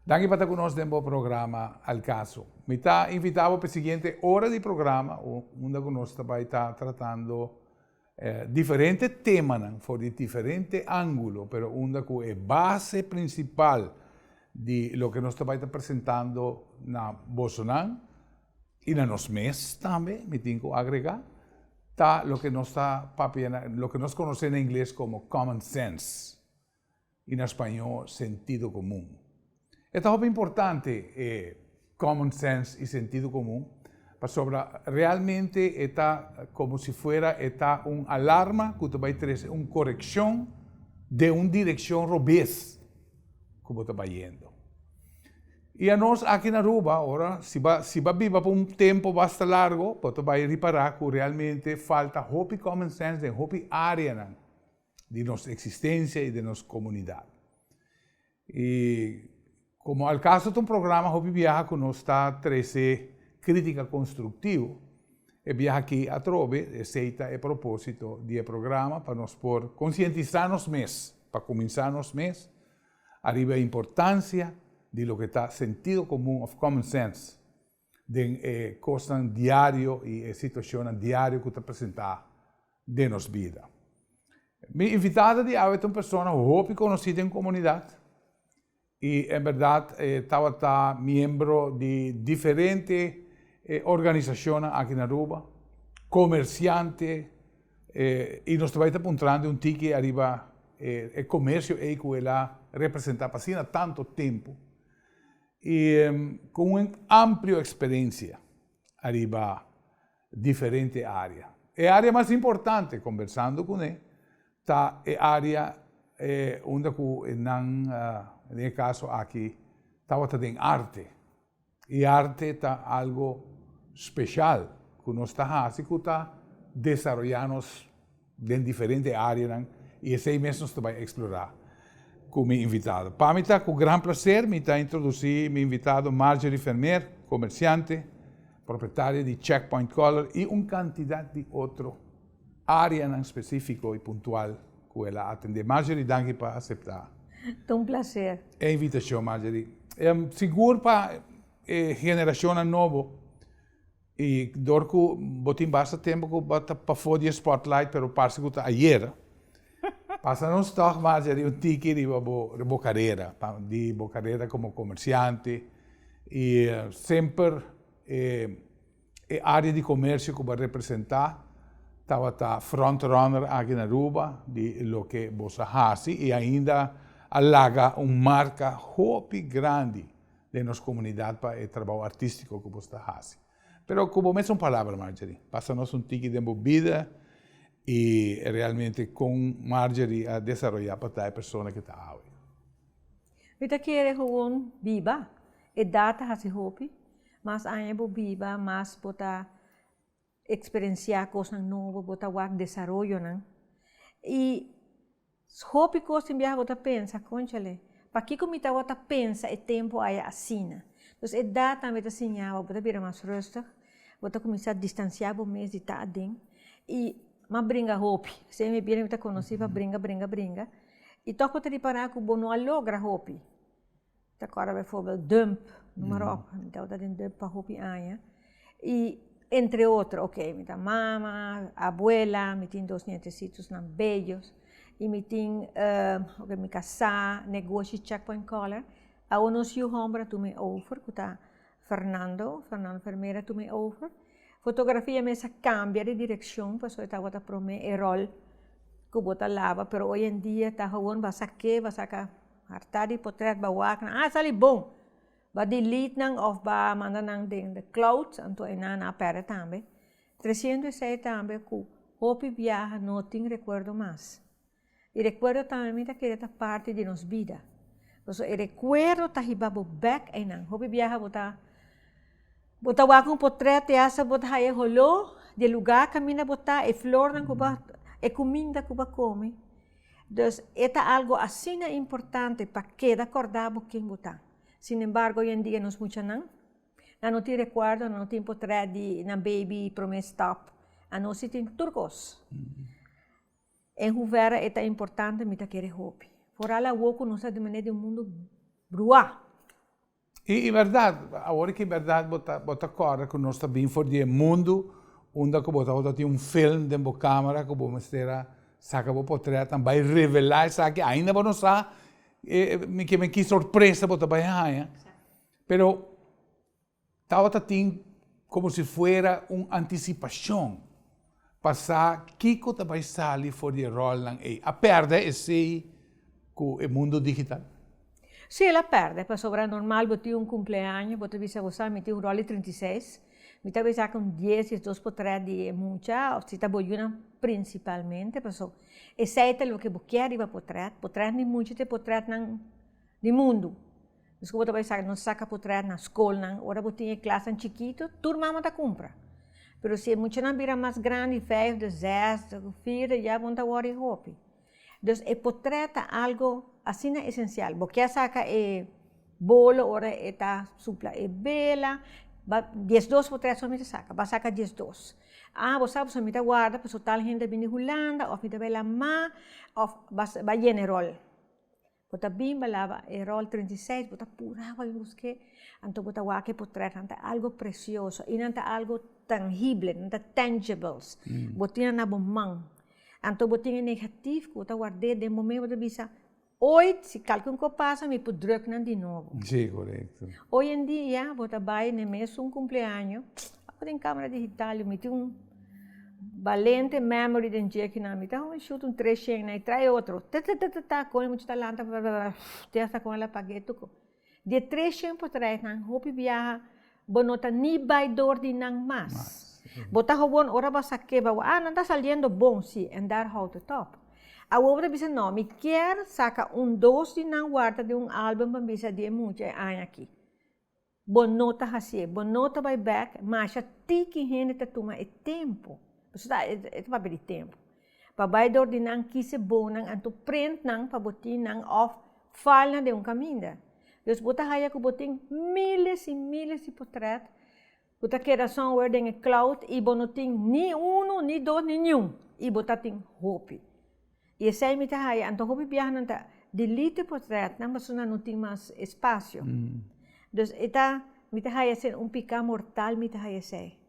Daqui para conosco no programa Al Caso. Me está invitado para a seguinte hora de programa, onde conosco vai estar tratando diferentes temas, de diferentes ângulos, mas onde é a base principal de lo que nós vai estar apresentando na Bolsonaro e na nos mês também, me tenho que agregar, tá lo que nós conhecemos em inglês como common sense e na espanhol sentido comum. É muito importante common sense e sentido comum, para realmente está como se fuera alarma que vai trazer uma correção de uma direção robês que você está indo. E a nós aqui na Aruba, agora, se vai viver por um tempo bastante largo, você vai reparar que realmente falta hopi common sense de hopi área de nossa existência e de nossa comunidade. E como ao caso de um programa Hopi Viaja que nos está trazendo crítica construtiva, e viaja aqui a trove, aceita o propósito do programa para nos conscientizar nos mês, para começar nos mês, arriba a importância de lo que está sentido comum of common sense, de coisas diário e situações diário que está apresentada de nossa vida. Minha invitada de hoje é uma pessoa Hopi conhecida em comunidade, e, em verdade, estava membro de diferentes organizações aqui na Aruba, comerciante, e nós estamos apontando um tique arriba o comércio que ela representa há tanto tempo, e com uma ampla experiência arriba diferentes áreas. A área mais importante, conversando com ele, está a área onde no caso aqui, estava em arte. E arte está algo especial que nós está desenvolvendo em diferentes áreas e esse mês nós vamos explorar com meu invitado. Para mim está com grande prazer, me está introduzir meu invitado Marjorie Vermeer, comerciante, proprietária de Checkpoint Color e uma quantidade de outras áreas específicas e pontual que ela atende. Marjorie, danke para aceitar. É um prazer. É invitação, Marjorie. Seguro para a geração nova. E dorco botem bastante tempo para fora de spotlight, pero parece que ayer. Passa nos toque, Marjorie, um tique de boa carreira como comerciante. E sempre a área de comércio que vai representar. Estava front-runner aqui na Aruba, de lo que você faz, e ainda alaga uma marca hopi grande de nossa comunidade para o trabalho artístico que você faz. Mas como mesma palavra, Marjorie, passa-nos um tique de vida e realmente com Marjorie a desenvolver para a pessoa que está hoje. Eu quero gewoon viva, e data hasi hopi, mas anya bo viva, mas bota experienciar coisas novas, bota wak desarrollo nan. E hopi coisas viaja bota pensa, conchale, para que comita bota pensa e tempo aí assina. Então, a data me sinal, bota vira mais rustig, bota começar a distanciar o mês de tadem e ma bringa hopi. Se me bira me conheci para bringa. E toco te reparar que o bono logra hopi. Tá agora bijvoorbeeld dump, noem maar op. Então dat in dump para hopi anya. E entre outros, ok, me tem mama, abuela, me tem dois nietecitos não bellos. E me tem, me casar, negócio Checkpoint Color. A unos hombra tu me over, que tá Fernando Vermeer tu me over. Fotografia me essa cambia de direção, para eu estava para mim o rol que bota lava, pero hoje em dia tá gewoon vai sacar hartar de portret bawak na sali bom. Ba delete nang of ba manda nang ding the clouds anto na pera também. 306 também que hopi viaja não tem recuerdo mais. E recuerdo também que era parte de nossa vida. Então, o recuerdo tá hibabo back aí nang hopi viaja bota wak um portret essa bota aí rolou de lugar camina bota e flor nang kuba e comida kuba come. Dus é algo assim importante para quedar acordado quem botar. Sin embargo, hoje em dia não muita não te recuerdo, não tem portrait de na baby promise stop, a não se tem turcos. Em hoeverre é importante me querer hopi. Por ala woku não sabe de maneira do mundo brua. E verdade, agora que é verdade, bota corda que nós também for de mundo, onde que bota tem um filme dentro da câmera que vamos mostrar, saca o portrait, vai revelar, sabe, ainda não sabe, que surpresa bota vai ganhar. Pero estava tem como se fuera uma antecipação, passar que vai sair fora de rol e a perda esse com o mundo digital. Sì, la perde, per sopra normal, botti un cumpleaños, botti bisa gosa, metti un rol 36, mi ta bisa con 10, 2 potrà di mucha, o si ta boyuna principalmente, perso e sei te lo che bocchiari va potrà ni mucha te potrà nang di mundo. Desco botti bisa non saca potrà na school nang, ora botti in classe un chiquito, tur mama ta compra. Pero se mucha na bira mais grande, 5, 6, 4, já vão ta worry hopi. Dus e potreta algo assim é essencial. Porque saca e bolo ora eta supla e bela, 10-2 potreta somente saca, vai saca 10-2. Ah, você sabe somente guarda, porque tal gente vem de Holanda, ou me bela má, ou vai general. Bota bem balava e rol 36, bota pura vai busque, anto bota guarda que potreta, anta algo precioso, e anta algo tangible, anta tangibles. Botina na bomang. Então, eu tenho negativo, que eu guardei, de momento eu bisa, hoje, se calculo que passa, me pode druk de novo. Sim, correto. Hoje em dia, eu trabalho no mês um cumpleaños, eu tenho câmera digital, eu tenho um valente memory de dia que não me dá, eu chuto 300, e trai outro, com muito talento, testa com ela paguei tudo. De 300 por trás, não, hope viaja, bonota ni vai dor de não mais. Bota gewoon ora basa que não está saliendo bom sim, and that how to top. A outra bisa não, me quer saca dos de não guarda de álbum para bisa de muito anos aqui. Bonota assim, bonota vai back, mas a ti que gente tá toma é tempo. Você tá é para perder tempo. Para vai dor de não que se bom não, anto print não para botar não off file de caminho. Dus bota haya que botem miles e miles de portretos. Bota queira só o em cloud e não tem nem um, nem dois, nem nenhum. E bota tem hope. E esse aí me tá aí, então hope viaja não tá delete portrait, não mas não tem mais espaço. Então eta me tá aí ser pica mortal me tá aí sei.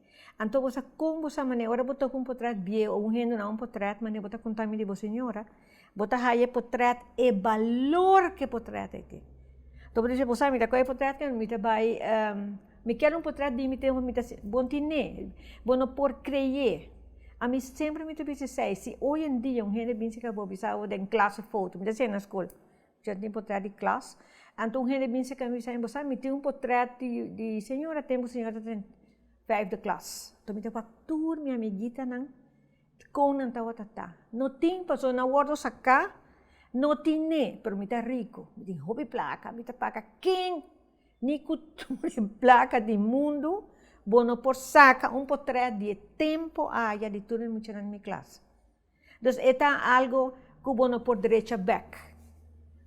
Então você como você maneira ora bota com portrait bie ou gente não portrait, mas bota contamine de senhora. Bota aí portrait e valor que portrait tem. Então por exemplo, você me tá com portrait que me tá vai me quero portrait de me ter bom tine, bom por crer. A mim sempre me tive sei se hoje em dia gente bem se acabou bisava em classe foto, me dá na escola, já tem portrait de classe, então gente bem se acabou você me tem portrait de senhora tem 5 de classe, então me tem para tur minha amiguita não, com não tá tata, não tem passou na guardo sacar, não tem, pero me tá rico, me tem hobby placa, me tá paga quem ni cultura placa de mundo, bueno por saca portrait de tempo haya de tudo muito na minha classe. Então, é algo que bueno por derecha back.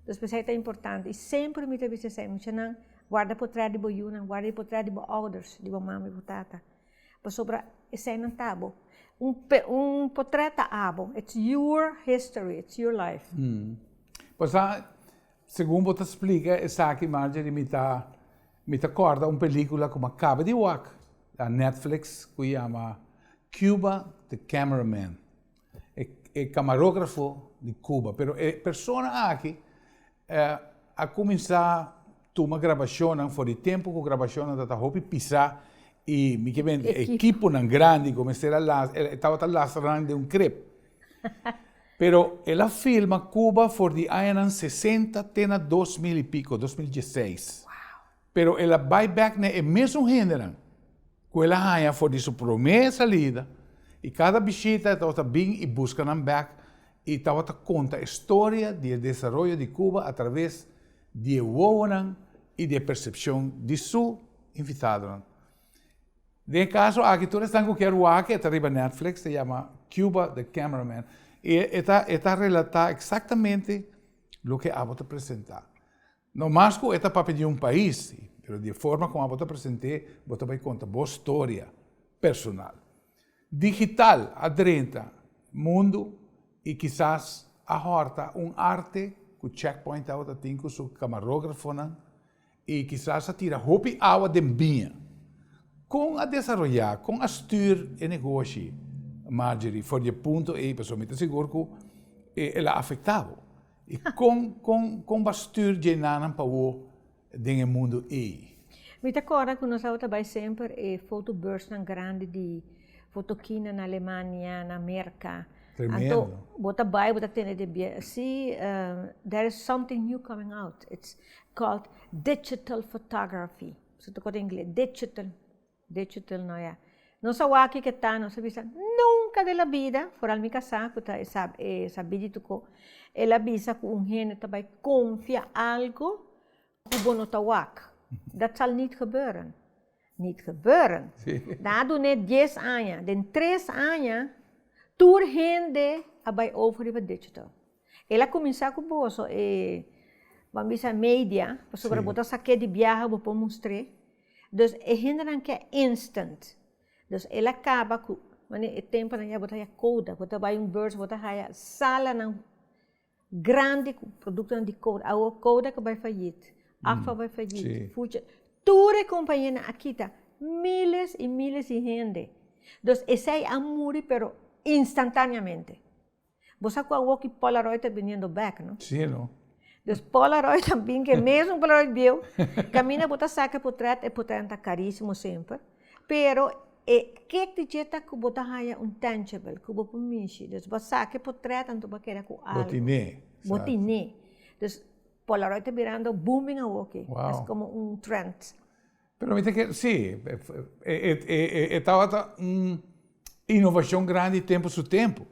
Então, isso é importante. E sempre me teve que ser muito não guarda portrait de boiuna, guarda portrait de others, de mamãe e tata. Para sobre esse não tá bom. Portrait tá bom. It's your history, it's your life. Pois segundo você explica, essa aqui Marjorie me acorda uma película como acaba de ver da Netflix que chama Cuba the Cameraman. É camarógrafo de Cuba, pero a pessoa aqui a começar uma gravação fora de tempo que a gravação da roupa pisar e me que vem equipo não grande como estava lastrando de crepe. Pero ela filma Cuba for de anos 60 até 2000 e pico, 2016. Pero ela vai back na mesmo gênero. Que ela ganha for de sua primeira salida. E cada visita estava bem e busca na back. E estava conta a história do desenvolvimento de Cuba através de Wonan e de percepção de seu invitado. De caso, aqui todos estão com que está arriba Netflix, se chama Cuba the Cameraman. E está relatar exatamente o que a vou apresentar. Não mais que é para pedir país, mas de forma como a vou apresentar, você vai contar a história personal. Digital, adrenta, mundo e quizás a horta arte que o checkpoint tem com seu camarógrafo e quizás a tira hopi água de binha. Com a desarrollar, com a stuur e negócio, Marjorie, for je ponto e pessoalmente seguro que ela afetava. E com a stuur de nanan para o dentro do mundo e. Me acorda que nós trabalhamos sempre fotoburs grande de fotoquina na Alemanha, na América. Tremendo. Então, bota vai, bota tem de see, there is something new coming out. It's called digital photography. So to em inglês, digital não é. Não só aqui que está, não sabia nunca da vida, fora a minha casa, que sabe de tudo, ela avisa que gene também confia algo que bom não está wak. Dat zal niet gebeuren. Niet gebeuren. Dado net 10 anos, den 3 anos, tour gente abai over de digital. Ela começou com bolso vamos dizer media, para sobre botar saque de viagem para mostrar. Dus gente não quer instant. Dus ela acaba com, o tempo não é botar coda, botar vai burst, botar sala não grande produto de coda, a coda que vai falir. AFA vai falir, fuja. Toda companhia aqui está, miles e miles de gente. Então, esse é amor, pero instantaneamente. Você com a walkie Polaroid está vindo back, não? Sim, não. Então, Polaroid também, que mesmo Polaroid viu, caminha, bota saca por trás, e por trás está caríssimo sempre. Pero, que te jeta que bota haya tangible, que bota mishi. Então, você saca por trás, tanto para querer com algo. Botiné. Então, Polaroid está virando booming a walkie. É como trend. Pero me que sim, estava uma inovação grande tempo su tempo.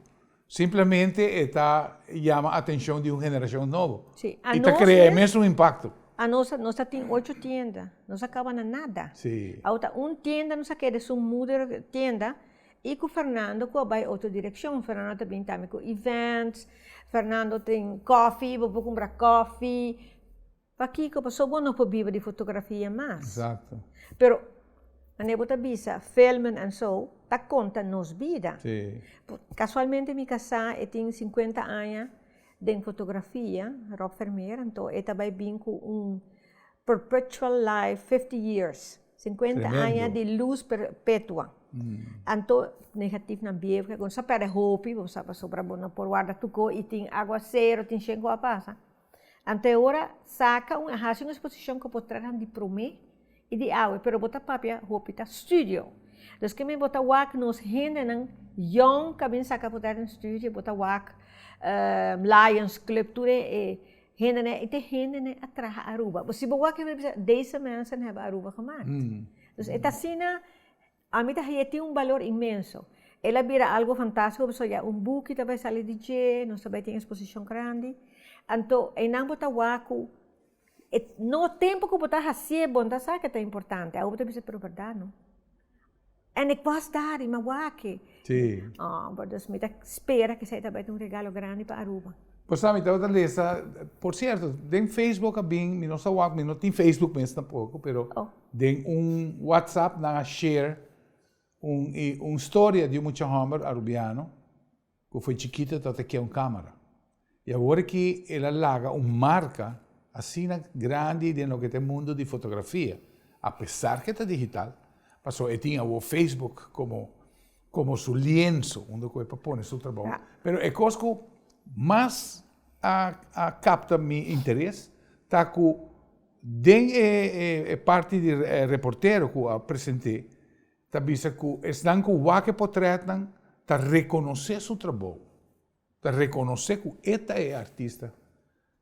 Simplesmente está chama a atenção de uma geração nova. Sim. E está criando mesmo impacto. A nossa tem 8 tiendas, não acaba nada. Sim. A outra tienda não quer de sua muda tienda e com o Fernando que vai outra direção. Fernando também está com events. Fernando tem coffee, vou comprar coffee. Aqui que passou bom não pode viver de fotografia mais. Exato. Pero a nebota bisa filmen and so, tá conta nos vida. Sim. Casualmente minha casa tem 50 anos de fotografia, Rob Vermeer, então eu também vim com perpetual life 50 years, 50 anos de luz perpétua. Então, negativo na bieva, quando você perde roupa, você vai sobrar bom por guarda tudo e tem aguaceiro, tem chego a passa. Então, agora, saca uma exposição que pode trazer de promê e de água, pero bota papia roupa está studio. Então, que me bota wak nos gente não young, que vem saca por trazer no studio, bota wak Lions Club, tudo gente né, e tem gente né atrás a Aruba. Você boa que dessa mensen hebben Aruba gemaakt. Dus esta cena a mim tem valor imenso. Ela vira algo fantástico, você já book que vai sair de G, nós também tem exposição grande. Então, em não botar waku, no tempo que botar assim, bom, tá sabe que é importante. A outra vez é verdade, não? E ik was daar in Milwaukee. Sim. Dus me espera que você também tem regalo grande para Aruba. Pois sabe, então, por certo, tem Facebook bem, não só WhatsApp, não tem Facebook mesmo tampouco, pero tem WhatsApp na share história de um homem arubiano que foi chiquito até que câmera. E agora que ela larga marca assim grande dentro do mundo de fotografia, apesar que está digital, passou e tinha o Facebook como seu lienzo, onde ele põe seu trabalho. Mas é coisa que mais capta meu interesse, tá que parte de reporteiro que eu apresentei, tá vista que estão com o que portretam, tá reconhecer seu trabalho, tá reconhecer que esta é artista.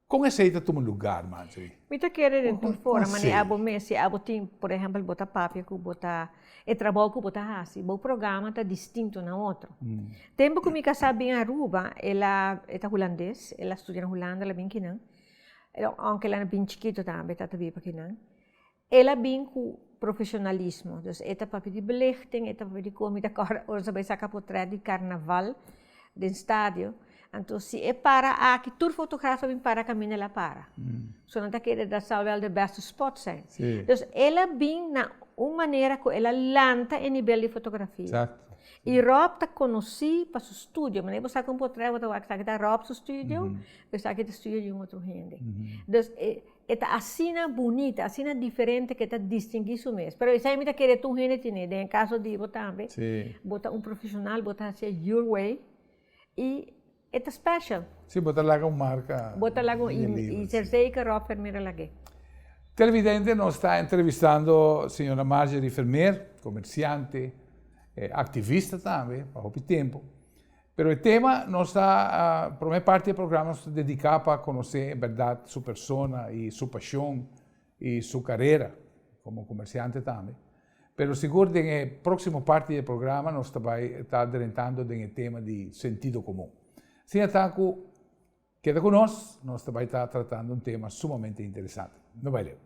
Como é que toma lugar, Marjorie? Mita querer de tudo fora, mas abo mesmo, abo tem, por exemplo, botar papel, que botar trabalho que botar assim, o programa tá distinto na outro. Tempo que me casava em Aruba, ela é holandês, ela estuda na Holanda, ela vem aqui não. Aunque ela é bem chiquito também, tá também aqui não. Ela vem com profissionalismo, dus ela papel de belichting, ela papel de comida, hoje vai sacar por trás de carnaval, do estádio. Então, se é para aqui, todo fotógrafo vem para caminhar ela para. Só não está querendo dar salve de best spot, sim. Então, ela vem na uma maneira que ela lanta em nível de fotografia. Exato. E Rob te conheci para o estúdio, mas você com portrait, você está aqui Rob no estúdio, você está aqui no estúdio de outro gente. Então, é assim bonita, assim diferente que está distinguindo mesmo. Mas isso aí me quer tu gente né, em caso de botar também, botar profissional, botar assim your way e é special. Sim, botar lá com marca. Botar lá com e sei que Rob Fermeira lá que. Televidente nos está entrevistando a senhora Marjorie Fermer, comerciante, activista também, para pouco tempo. Mas o tema nos está, por minha parte, o programa se dedica para conhecer, em verdade, sua persona e sua paixão e sua carreira como comerciante também. Mas seguro que na próxima parte do programa nós também está adentrando no tema de sentido comum. Senhor Taco, queda conosco, nós também está tratando um tema sumamente interessante. Não vai ler.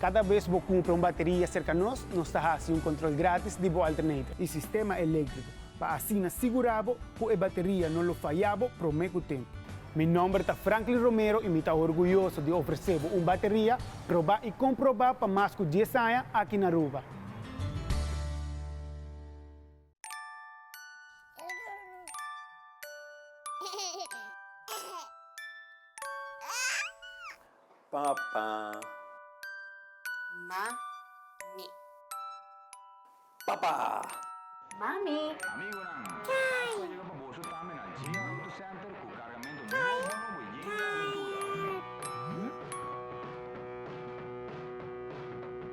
Cada vez que compra uma bateria cerca de nós está fazendo controle grátis de boa alternativa e sistema elétrico, para assim assegurar que a bateria não falhava por muito tempo. Meu nome é Franklin Romero e me está orgulhoso de oferecer uma bateria, provar e comprovar para mais de 10 anos aqui na Aruba. Papa. Mami. Papa. Mami.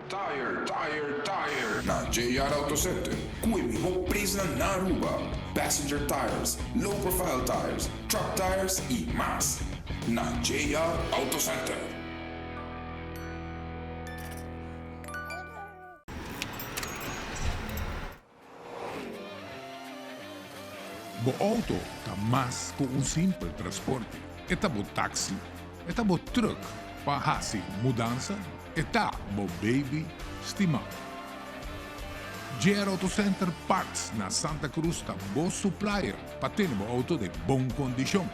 Tire. Na JR Auto Center, com o melhor preço na Aruba. Passenger tires, low profile tires, truck tires e mais. Na JR Auto Center. Bo auto está mais que simples transporte. Está bo táxi, está bo truck, para fazer mudança, está bo baby estimado. JR Auto Center Parts na Santa Cruz está bo supplier para ter bo auto de boa condição.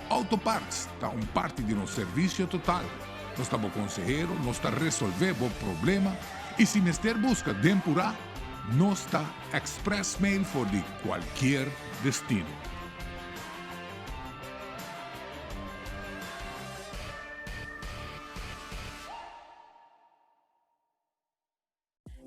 Auto Parts está parte de nosso serviço total. Nós está bo consejero, nós está resolver bo problema e se mister busca dempurar, nós está express mail for de qualquer destino.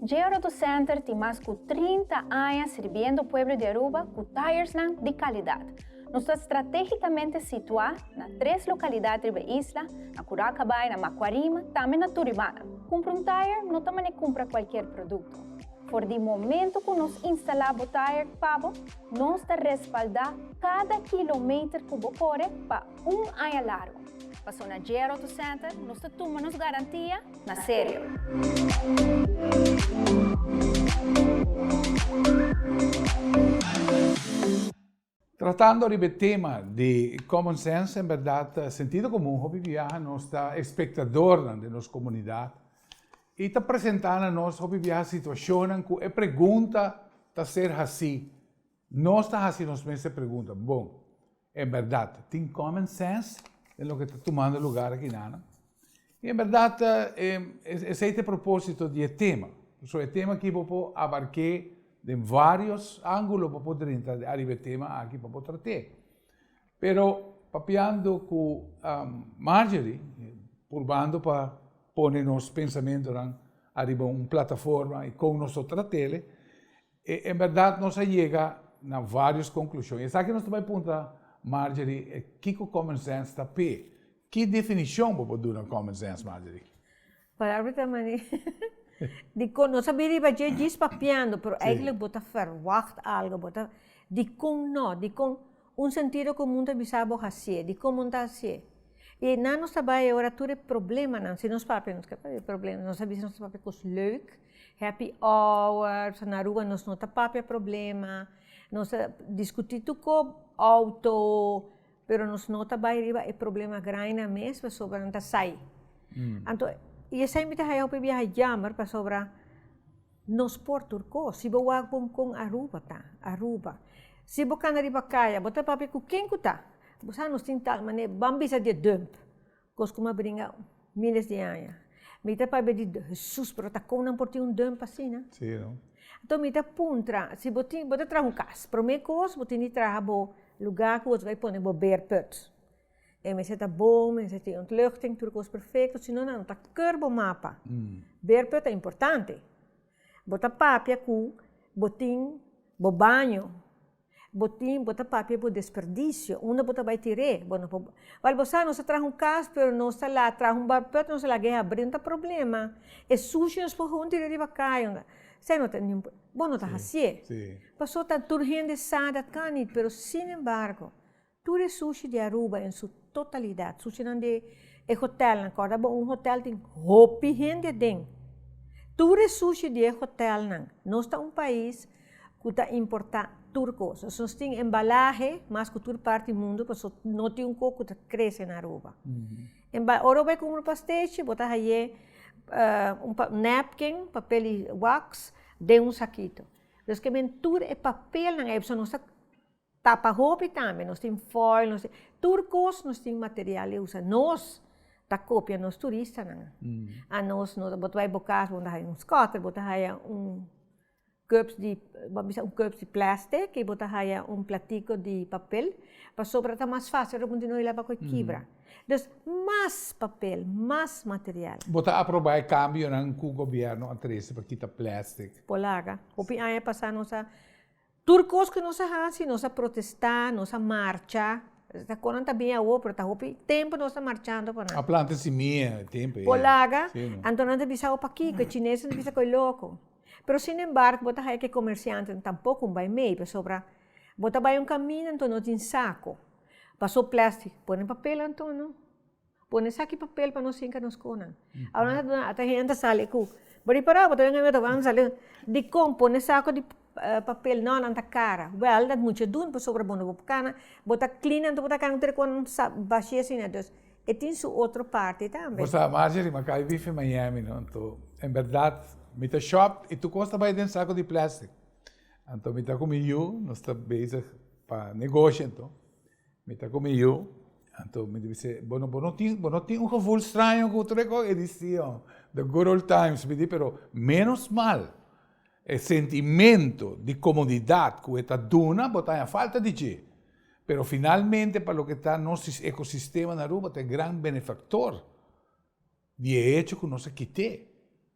JR Auto Center tem mais de 30 anos servindo o povo de Aruba com tires de qualidade. Nós estamos estrategicamente situados nas 3 localidades da isla, na Curacabai, na Macuarima, também na Turibana. Compra tire, não também compra qualquer produto. Por de momento que nós instalamos o tire pavo, nós respaldamos cada quilômetro que você corre para um ano largo. Passou na JR Auto Center, nós tomamos garantia na sério. Tratando do tema de common sense, em verdade, sentido comum, hobby viaja, nós está espectador de nossa comunidade e está apresentando a nós hobby viaja situação que a pergunta está ser assim. Nós está fazendo as mesmas perguntas. Bom, em verdade, tem common sense em lo que está tomando lugar aqui, Nana? E em verdade, esse é o propósito do tema. O tema que vou abarcar de vários ângulos para poder entrar no tema aqui para poder tratar. Pero, papiando com Marjorie, provando para pôr nos pensamentos arriba uma plataforma e com nosso tratele, em verdade, nós chega a várias conclusões. Aqui nós também aponta, Marjorie, que common sense está pé. Que definição você pode dar common sense, Marjorie? Para também. Não sabia que eu disse papiando, mas eigenlijk bota verwacht algo, bota de com sentido comum de bisabo hasie, de como está hasie. E na nos trabalho agora tudo é problema não, se nós papi nos é problema, nós sabemos nós papi cos leuk, happy hour, na rua nós não tá papi problema, nós discutir com auto, pero nós não trabalho é problema grande mesmo sobre não tá sai. Então e essa invita a eu para jammer para sobre nos porturco, se bo wag com Aruba. Se bo kan arriba kaya, bota papi ku quem kuta. Bosa nos tintal mané bambisa de dump. Cos como bringa miles de anos. Mita pa be di Jesus, pero ta kong por ti un dump assim, né? Sim, não? Então, mita puntra, se botin, bota tra um cas, primeira coisa, botin ni tra bo lugar que você vai pôr bo beerput. E me zet boom, me zet ontluchting, tudo coisa perfeito, senão não, tá curvo mapa. Beerput é importante. Bota papia cu, botin, bo banho, botin, bota papia bo desperdício, uma bota vai tirar, bueno, vale você não se traz cas, pero não se lá traz beerput, não se lá guerra abrir, não tá problema. É sushi, nós podemos tirar de vacaio. Sei não tem, bom não tá assim. Passou tá tudo gente sada, canit, pero sin embargo, tudo sushi de Aruba em sua totalidade, sushi não de hotel, na corda, bom hotel tem hopi gente dentro. Tudo sushi de hotel não. Nós tá país que tá importar turcos. Nós tem embalagem, mas que tudo parte do mundo, passou não tem coco que cresce na Aruba. Ora vai comprar pastel, botar aí napkin, papel e wax, de saquito. Então, que tudo é papel, não é? Nós tapa roupa também, nós temos foil, nós temos turcos, nós temos material que usa. Nós, tá cópia, nós turistas, não é? Nós vai bocar, botar aí scooter, botar aí cups de plástico e botar aí platico de papel, para sobrar tá mais fácil, para continuar a levar com quebra. Então, mais papel, mais material. Botar aprovar cambio com o governo atrás para quitar plástico. Polaga. Opi aí passar nossa turcos que nós fazemos, nós protestar, nós marcha. Está quando também a outra, tá opi tempo nós marchando para. A planta se minha, tempo. Polaga. Então não bisa para aqui, que chinês não bisa coi louco. Pero sin embargo, botar aí que comerciante tampouco vai meio, para sobrar. Botar vai caminho, então não tem saco. Passou plástico, põe papel, então não. Põe saco de papel para não se nos conan. Agora, até gente sale com. Bori para, botar bem a vamos sale. De como, põe saco de papel, não, na cara. Well, dat moet je doen, para sobra bono op cana. Botar clean, então botar cana, ter com baixia assim, né? E tem sua outra parte também. Você, Marjorie, mas cai vive em Miami, não? Então, em verdade, me tá shop e tu costa vai dentro saco de plástico. Então, me tá comigo, nós está bezig para negócio, então. Me tá comigo, então me disse, bueno, não tem gevoel estranho com outra edição, the good old times, me disse, pero menos mal, o sentimento de comodidade que esta duna, botar a falta de quê? Pero finalmente, para o que está nosso ecossistema na Aruba, é grande benefactor de hecho que nós quitamos.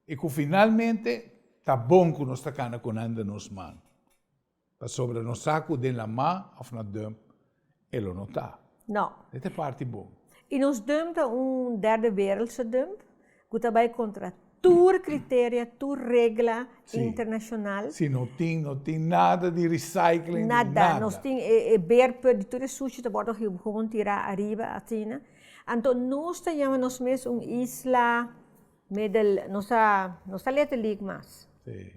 E que finalmente, está bom que nós está com anda nos mãos. Para sobre nós saco de la mão, ou na dump, ele não está. Não. Esta é parte boa. E nos dump derde wereldse dump, que também contra tour critério, tour regra internacional. Sim, não tem nada de recycling. Nada. Nós temos beerput, de tudo sushi, que pode gewoon tirar arriba, assim. Então, nós chamamos mesmo isla, nós está letterlijk mais. Sim.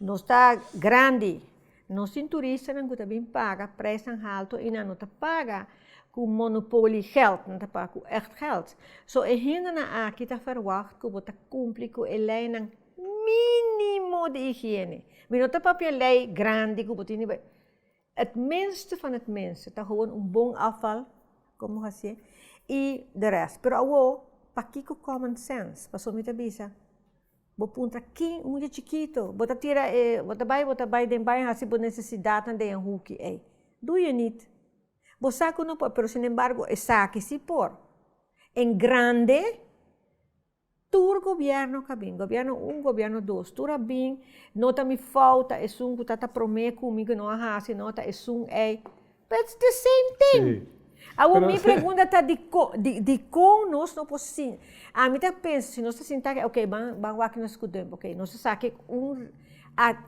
Nós está grande. Nós temos turistas que também pagam preço alto e não paga com monopólio geld, não paga com echt geld. So, a gente aqui está verwacht que você cumpre com a lei mínimo de higiene. Mas não está a lei grande que você não vai. Het minste van het minste, está gewoon bom afval, como você, e de resto. Pero agora, para que common sense, para somita bisa. Bo punta aqui, muito chiquito. Bota tira, bota vai den bai hasi por necessidade de huki ei. Do you need? Bo saco não pode, pero sin embargo, saque se por. Em grande, tur governo cabin, governo governo dois, tur bem, nota me falta, é que tata promete comigo não hasi, nota é ei. But it's the same thing. Sim. Agora, minha pergunta está de como nós não podemos. A mim está pensando, se nós sentar, ok, vamos aqui nós escutamos, ok, nós saque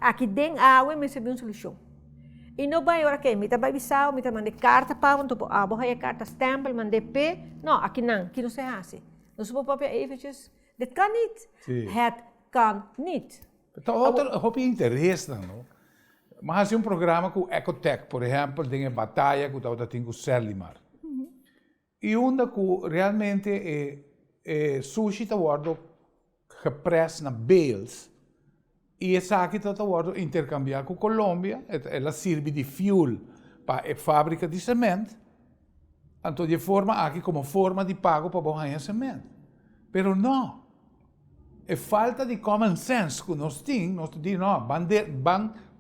aqui dentro água e recebemos uma solução. E não vai, ok, me está avisado, me está mandando carta para onde vou aí carta stempel, mandei P, não, aqui não se faz. Nós vamos eventjes, dat kan niet. Het kan niet. Então, outra interesse, não? Mas há programa com Ecotech, por exemplo, tem batalha que está tendo Serlimar. E onde que realmente sushi está sendo gepress na bales e essa aqui está sendo intercambiar com Colômbia, ela serve de fuel para a fábrica de cimento, então de forma aqui como forma de pago para borrar cimento. Pero não, é falta de common sense que nós temos não,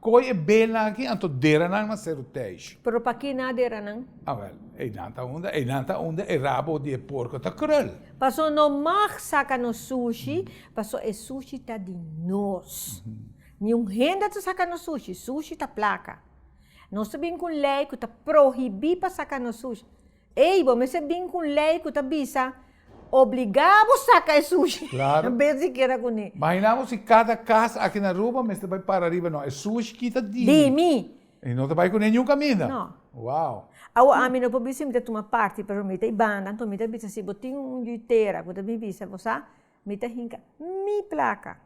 coi é bem aqui, então dera não ser o teste. Pero para que nada era não? É nanta onda, é rabo de porco tá cruel. Passou no mar saca no sushi, passou é sushi tá de nós. Nenhum renda tá saca no sushi tá placa. Nós sabemos com lei que tá proibir para sacar no sushi. Ei, mas sabemos com lei que tá bisa obrigado a sacar sushi. Claro. Não vez sequer com ele. Imaginamos se cada casa aqui na Aruba, mas vai para arriba, não, é sushi que tá De mim. E não vai com nenhum caminho. Não. Uau. A mim não pode ser me tomar parte para me ter banda, então me ter bisa se botinho inteira, quando me bisa, você, me ter hinca, mi placa.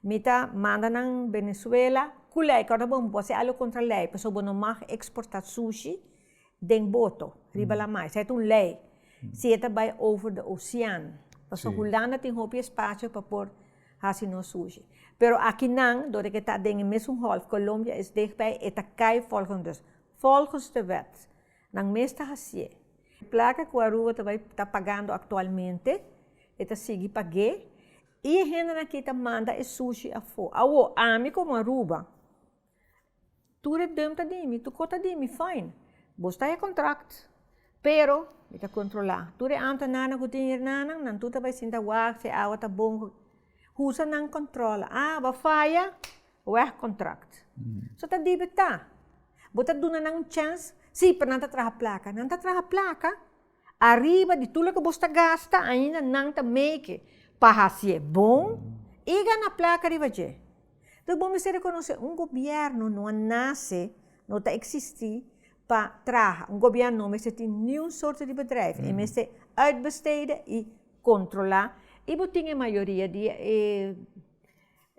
Me tá manda na Venezuela, culei, quando bom, você algo contra lei, pessoa não mais exportar sushi, den boto, riba lá mais, é lei. Se é vai over the oceano, pessoa Holanda tem roupa espaço para pôr assim no sushi. Pero aqui não, do que está dentro mesmo half, Colômbia é dichtbij, é cai volgens de wet. Nang mesta assim. A placa que a Aruba está pagando atualmente, está sigue pague. E a gente aqui manda o sushi a fora. A mim como Aruba, tu é dentro de mim, tu conta de mim, fine. Você é contrato, pero está controlar. Tu é anta nana que tem nana, não tu vai sentar o se a água tá bom. Usa não controla. Vai falha, o é contrato. Só tá de beta. Bota duna nang chance. Sim, para não trazer a placa. Não trazer a placa, arriba de tudo que você gasta, ainda não tá make. Para ser bom, e na placa arriba de. Então, vamos reconhecer, governo não nasce, não está existir, para trazer. Governo não tem nenhum sorte de bedrijf. Ele tem uitbesteden e controlar. E botinha a maioria de,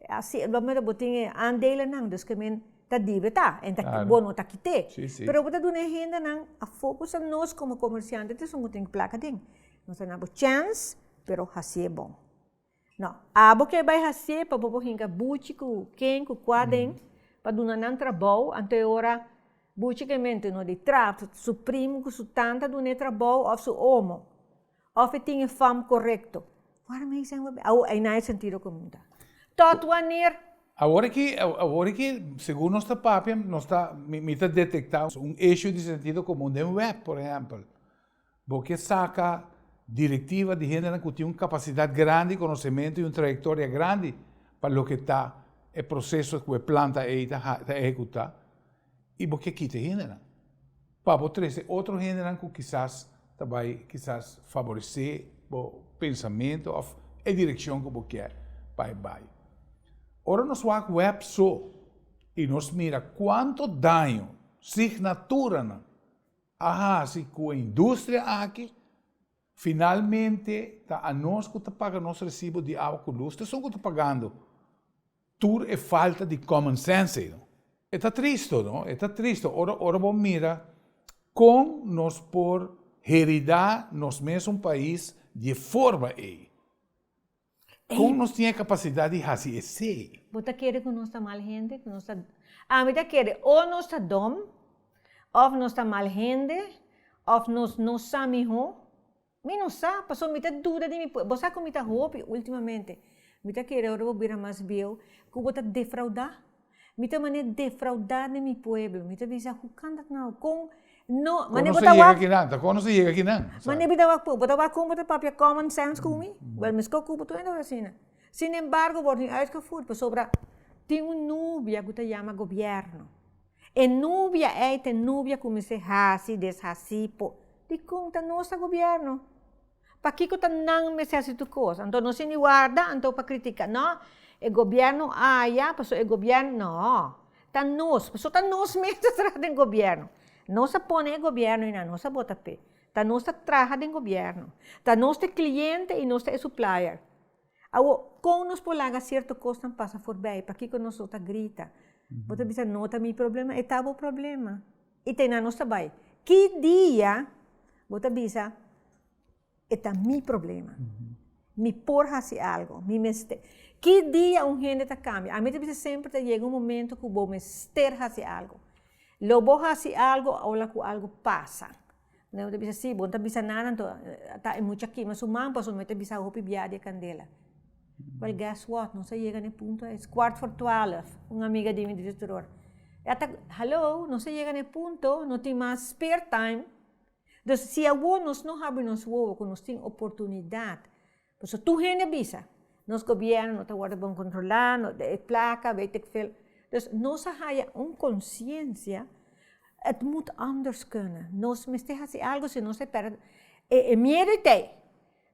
assim, vamos botinha aandelen não, dus que men tá dívida, então bom não tá quite. Pero bota do renda não, a foco nós como comerciantes, tem um tem placa ding. Nós temos chance, pero assim é bom. Não, abo que vai assim para poder hinga buchico, quem com quadem, para do não trabalho, ante hora buchicamente no de trato, supremo que su tanta do ne trabalho ou su homo, ou tem fam correto. Para mim isso é não é sentido comum. Tot wanneer Agora que, segundo nossa papia, nós está detectando eixo de sentido comum de web, por exemplo. Porque saca diretiva de gente que tem uma capacidade grande, conhecimento e uma trajetória grande para o que está o processo que a planta está executar. E porque quita gente. Para trazer outro gente que quizás favorecer o pensamento ou a direção que você quer. Vai. Ora nós vamos web só e nós mira quanto dano, signatura, se com a indústria aqui, finalmente a nós que está pagando nosso recibo de água com luz, são que está pagando. Tudo é falta de common sense. Está triste, não? Está triste. Ora vamos mira como nós por herdar nós mesmos país de forma aí. Como nós temos a capacidade de fazer isso? Você quer que nós está mal gente? Que nós está... você quer ou nós está dom, ou nós está mal gente, ou nós não sabemos. Eu não sei, passou muita dúvida de mim. Você como está roupa ultimamente? Eu quero agora vir mais bio, que você defraudar. Eu maneira defraudar de meu povo. Eu dizer, o canto não, com no, mas não chega aqui não, como não chega aqui não. Mas não bitawa po, bitawa como bitawa papia common sense kumi. Well, mas que cubo tu ainda assim. Sin embargo, por uitgevoerd, para sobra tem nubia que se chama governo. E nubia é a nubia como se hasi, deshasi po. De conta nosso governo. Para que tá não me se assim tu coisa. Então não se ni guarda, então para criticar, não. O governo passou o governo não. Tá nós, passou tá nós mesmo atrás do governo. Nós põe o governo e nós bota pé. Tá nós trabalha do governo. Tá nós cliente e nós supplier. Com nós polaga certo coisa não passa por bem, para que nós outra grita. Você pensa, não tá meu problema, é o problema. E tem na nossa bai. Que dia você pensa, é meu problema. Me porra-se algo, me meste. Que dia gente tá cambia? A mim sempre chega momento que vou mester-se algo. Lobo hace algo, ahora que algo pasa. Não te bisa sim, bom te bisa nada, então tá é muito aqui, mas o mampa só mete bisa hopi biade candela. Well, guess what? Não se chega no ponto, é 11:45. Uma amiga de mim disse, hello, não se chega no ponto, não tem mais spare time. Então, se nós não abrimos o que nós temos oportunidade, porque tu gente avisa, nós governo não está guardando controlar, não é placa, vai ter que fazer. Então, nós temos consciência, het moet anders kunnen. Nós mestemos algo se não se perde. E medo tem.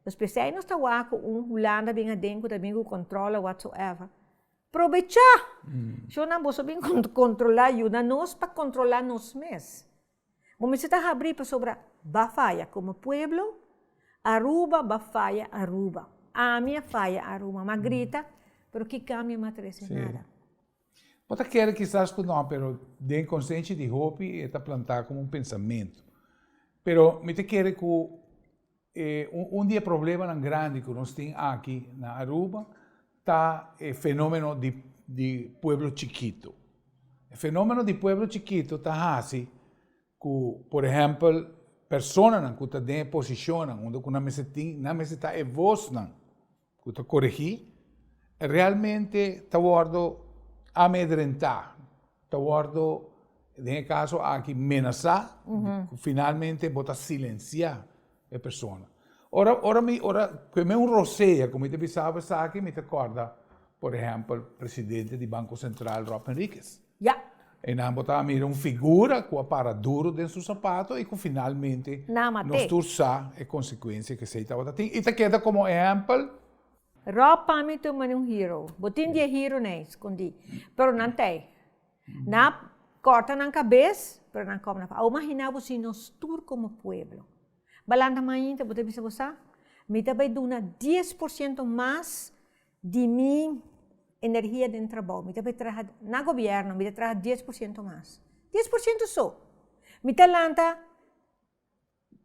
Então, se nós estamos com Holanda bem adentro, também com controla, whatsoever. Aproveitar. Se não vamos bem controlar, ajuda nós para controlar nós mesmos. Vamos está abrir para sobre a falha como pueblo, Aruba, a falha Aruba. A minha falha Aruba, mas grita, pero que cambia não parece nada. Pode querer quizás que não, pero de inconsciente de Hopi está plantar como pensamento. Pero me te quer que dia problema grande que nós temos aqui na Aruba está o fenômeno de pueblo chiquito. O fenômeno de pueblo chiquito está assim que, por exemplo, pessoas que estão em posição onde na meseta é voz que está corrigir, realmente está guardo amedrentar, está guardo, nesse caso, aqui ameaçar, finalmente bota silenciar a pessoa. Ora, como roceia, como te pensava, aqui me recorda, por exemplo, o presidente do Banco Central, Rob Henriquez. E não botar uma figura que para duro dentro do sapato e que finalmente nós torçar a consequência que se estava tendo. E te queda como exemplo. Rob para mim é hero. Botin de hero não escondi, pero não tem. Na corta na cabeça, pero não come na. Ou imaginava se nós tur como pueblo. Balanda mainta, você bisa você? Me também dona 10% mais de minha energia dentro do trabalho. Me também traz na governo, me traz 10% mais. 10% só. Me talanta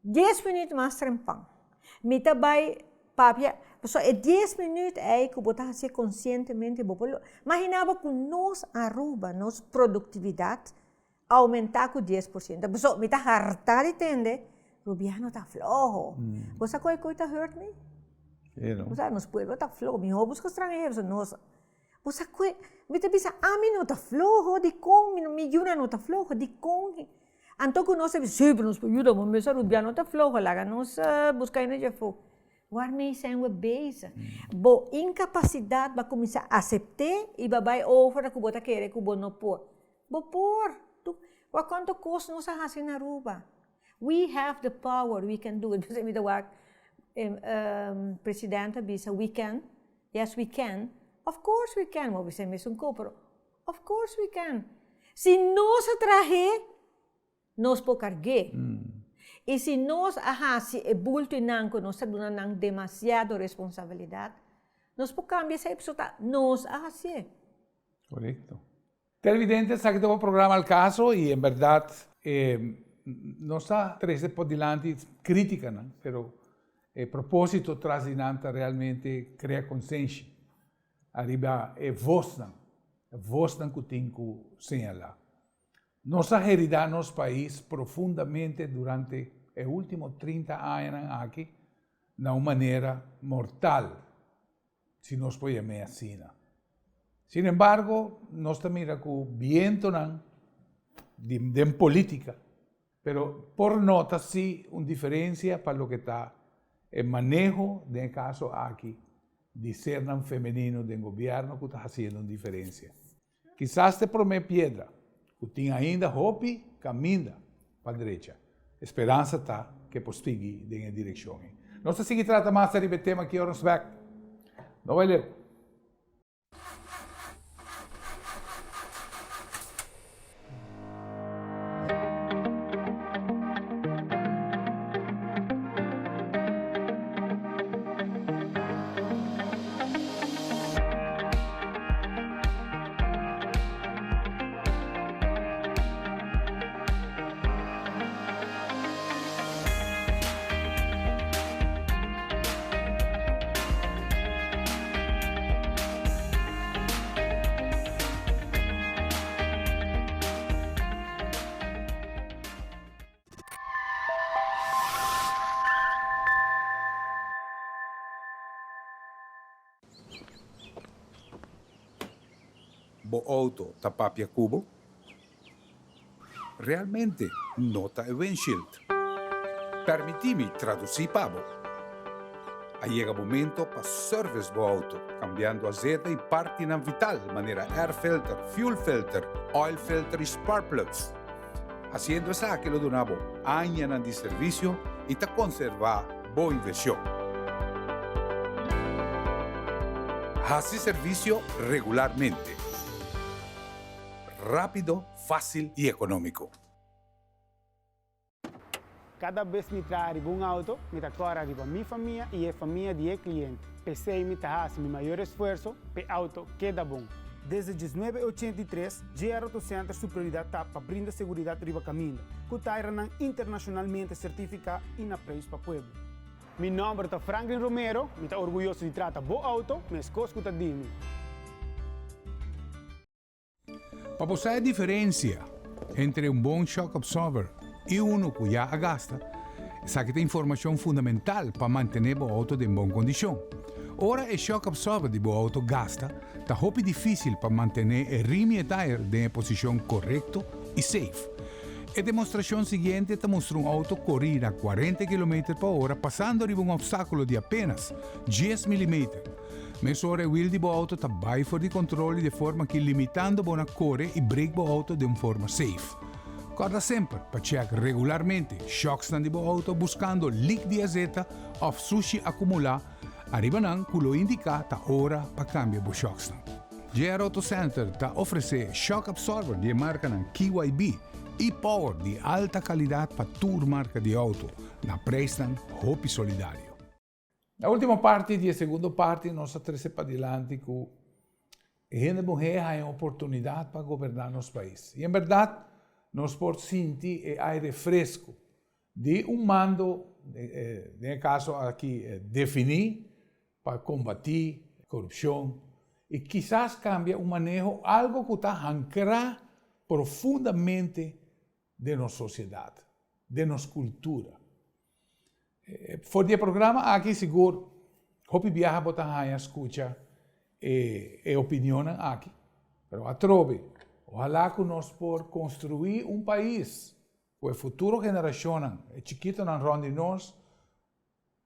10 minutos mais trempão. Me também papia, pessoal, é 10 minutos aí que você fazer conscientemente. Imaginava que nós Aruba, nossa produtividade aumentar com 10%. Pessoal, me está hartar de entender. Rubiano está flojo. Você qual coisa hurt me? Você nos pueblos está flojo. Me vou buscar estrangeiros. Você qual me te pensa, mim não está flojo de com, me ajuda não está flojo de com. Então que nós sempre nos ajuda, mas Rubiano está flojo, lá nós buscar energia fogo. Guarda sem uma base. Bo incapacidade para começar a aceitar e vai over que você quer que você não pôr. Bo por, tu, quanto custa nós fazer na Aruba? We have the power, we can do it. Você me dá presidente bisa, we can. Yes, we can. Of course we can. Mas você me pero of course we can. Se nós trazer, nós podemos carregar. E se nós ahasi e bulto inanco, nós dando demasiado responsabilidade, nós podemos cambiar essa pessoa. Nós ahasi. Correto. Televidentes, aqui tem o programa Al Caso e, em verdade, nós trazemos por diante crítica, não? Pero o propósito traz diante realmente criar consciência. Arriba é voz que tem que señalar. Nossa realidade no nosso país profundamente durante os últimos 30 anos aqui, de uma maneira mortal, se nós podemos chamar assim. Sin embargo, nós também que o viento de política, pero por nota sí una diferencia para lo que está el manejo del caso aquí de ser tan femenino del gobierno que está haciendo una diferencia. Quizás te promete piedra, que tiene ainda Hopi camina para la derecha. Esperanza está que postigue en esa dirección. No sé si trata más de tema que horas back. No vale. bo auto tapapia cubo? Realmente nota e windshield. Permitimi traduzir pabo. Llega momento para service bo auto, cambiando azeite e parte na vital, maneira air filter, fuel filter, oil filter e spark plugs. Haciendo esa que lo donavo años de servicio y te conserva boa inversión. Hace servicio regularmente. Rápido, fácil y económico. Cada vez me trae un auto, me toca arriba mi familia y la familia de cliente. Pensei me hace mi mayor esfuerzo, el auto queda bom. Desde 1983, GR Auto Center su prioridad está para brindar seguridad arriba caminho, que está internacionalmente certificado e na preço para pueblo. Mi nombre es Franklin Romero, me está orgulloso de tratar bom auto, me escoço que dimi. Para você a diferença entre um bom shock absorber e um que já gasta, essa que tem informação fundamental para manter o auto em boa condição. Ora, o shock absorber de o auto gasta, está muito difícil para manter o rim e o tire em posição correta e safe. A demonstração seguinte te mostra um auto correr a 40 km/h passando por um obstáculo de apenas 10 mm. Mas ora o wheel de auto está baixo de controle de forma que limitando a correr e break o auto de uma forma safe. Guarda sempre para check regularmente shocks de auto buscando leak de azeite ou sushi acumular. Arriba nan culo indica ta hora para cambiar o shocks. GR Auto Center ta oferece shock absorber de marca nan KYB e power de alta qualidade para toda marca de auto na preço Hopi Solidário. Na última parte e a segunda parte nós trazer para adiante que a gente mulher tem a oportunidade para governar nosso país. E em verdade nós podemos sentir o aire fresco de mando, no caso aqui, definir para combater a corrupção e quizás cambie o manejo, algo que está ancrado profundamente de nossa sociedade, de nossa cultura. Fora do programa, aqui seguro, Hopi viaja botar a escucha e opinião aqui, mas atrove, ojalá que nós por construir país, que a futura geração, chiquito não ronde nós,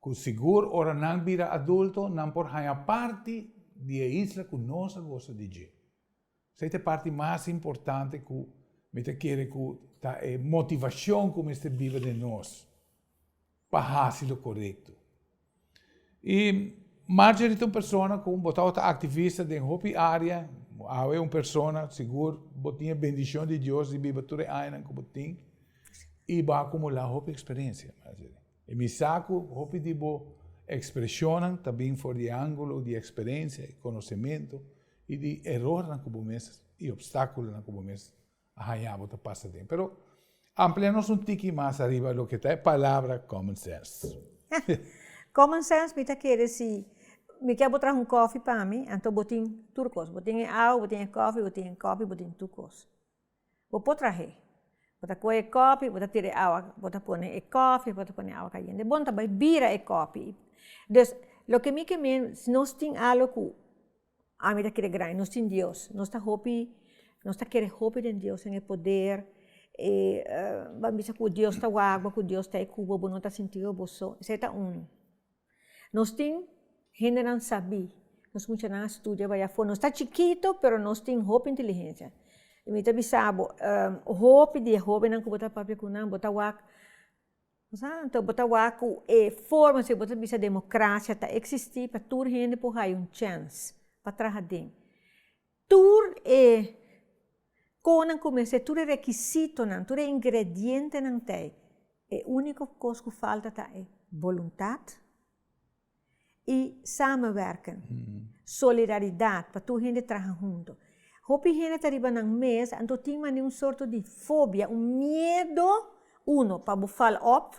que seguro ora não vira adulto, não por ganhar parte da isla que nós gosta de ver. Essa é a parte mais importante que me quer que tá motivação que me vive de nós para fazer o correto. E Marjorie é uma pessoa que botou ativista de Hopi área, é uma pessoa seguro, botinha bendição de Deus e vive toda a ano que botinha e vai acumular Hopi experiência, Marjorie. E me saco Hopi de boa expressão também fora de ângulo de experiência, conhecimento e de erro na começa e obstáculo na começa a ganhar bota passa tempo. Pero ampliamos tique mais arriba lo que está a palavra common sense. Common sense me quer dizer, me quer botar coffee para mim, então botin turcos, botin água, botin coffee, botin turcos. Vou pôr traje. Bota coe coffee, bota tirar água, bota pôr coffee, bota pôr água caliente. Bom também vira coffee. Então, lo que me quer se nós tem algo que a mim quer grande, nós tem Deus, nós está hopi, nós está querer hopi de Deus em poder. Vamos dizer que Deus está água, que Deus está em cubo, não está sentindo bolso. Isso é nós tem gente não sabe, nós muito não estuda, vai fora, nós está chiquito, mas nós tem hopi inteligência. E me tabi sabo, hopi de hopi não bota papel com não, bota wak. Então bota wak e forma se bota bisa democracia tá existir para toda gente por aí chance para trabalhar dentro. Tur quando começa tudo requisito não, tudo ingrediente não tem. A única coisa que falta tá é vontade e samenwerken, solidariedade para toda gente trabalhar junto. Hopi gente arriba na mesa, então tinha um sorto de fobia, medo, para falar op,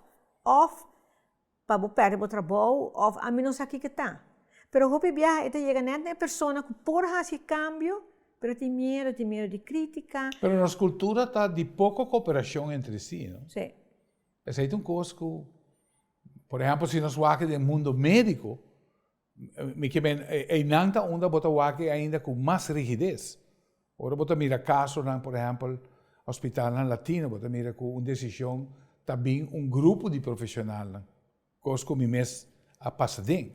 para perder o trabalho, ou a menos aqui que está. Pero Hopi viaja, chega net a pessoa que por esse cambio, pero tem medo de crítica. Pero nossa cultura está de pouca cooperação entre si, não? Sim. Essa é um coisa que, por exemplo, se nós falamos do mundo médico, me que bem, não está onde botar o ainda com mais rigidez. Ora bota mira caso, por exemplo, Hospital Latino, bota mira com uma decisão, também grupo de profissionais, coisa como mês a Pasadena,